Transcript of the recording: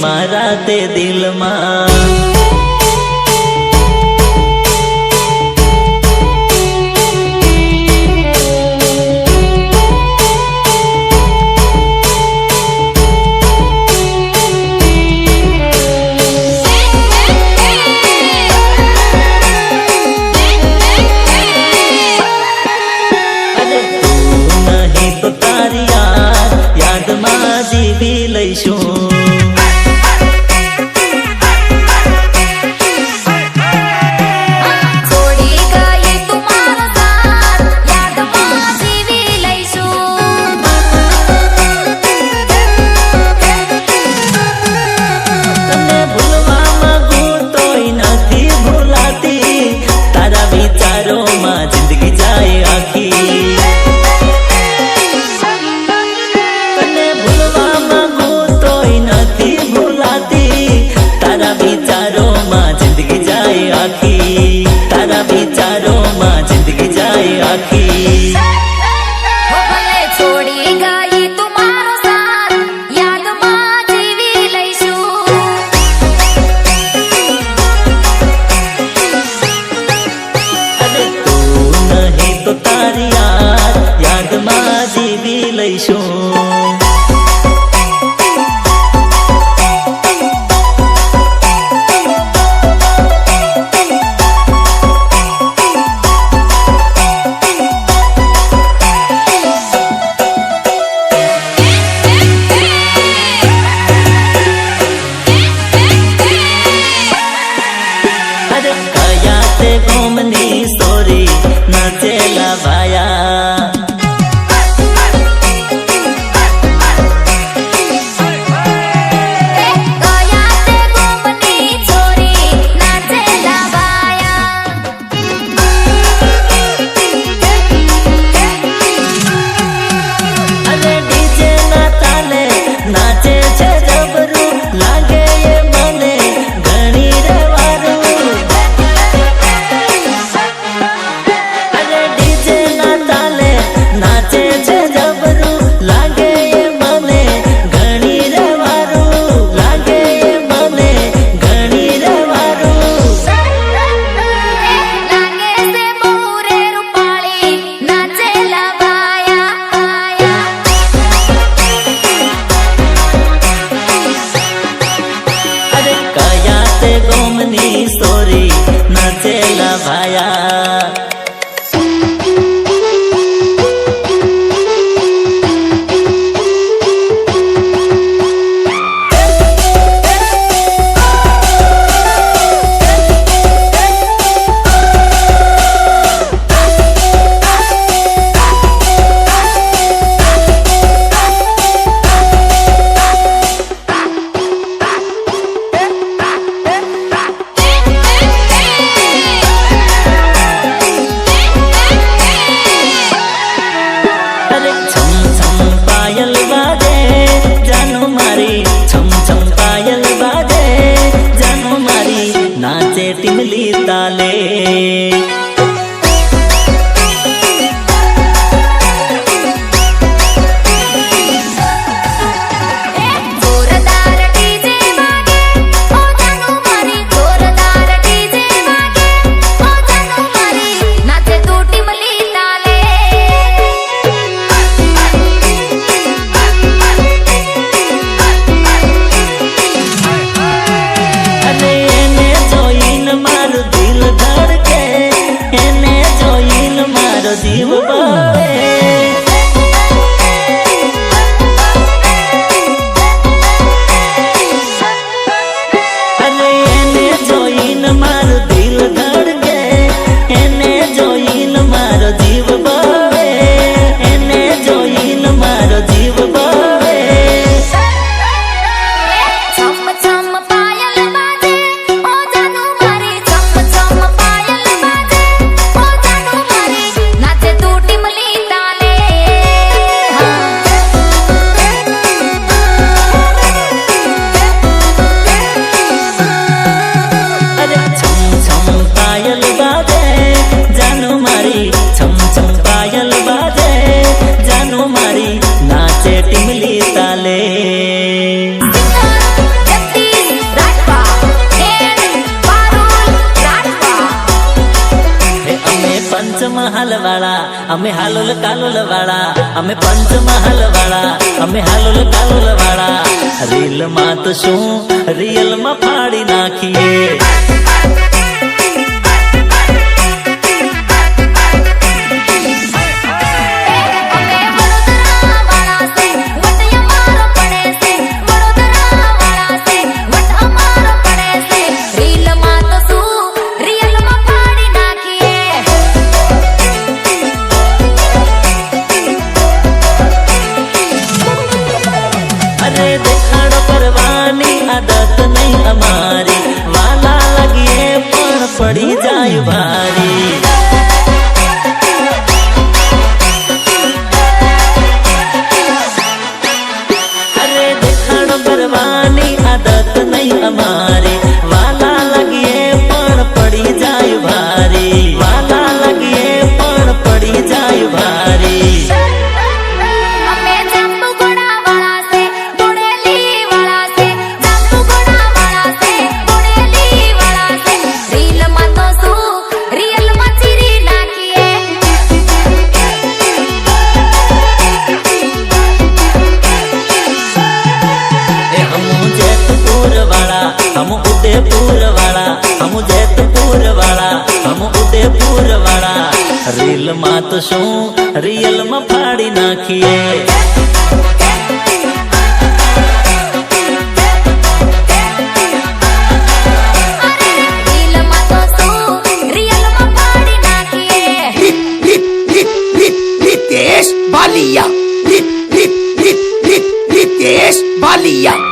मारा ते दिल में। नाचे तू टिमली ता અમે હાલોલ કાલોલ વાળા, અમે પંચમહાલ વાળા, અમે હાલોલ કાલોલ વાળા. રીલ માં તો શું રિયલ માં ફાડી નાખીએ. દેખાડો કરવાની આદત નહીં અમારી, વાલા લાગીએ પણ પડી જાય ભારી. અરે દેખાડો કરવાની આદત નહીં અમારી, વાલા લાગીએ પણ પડી જાય ભારી, વાલા લાગીએ પણ પડી જાય ભારી. हम उदयपुर वाला, हम जैतपुर वाला, हम उदयपुर वाला. રીલ માં તો શું રિયલ માં ફાડી નાખીએ. Ritesh Balia.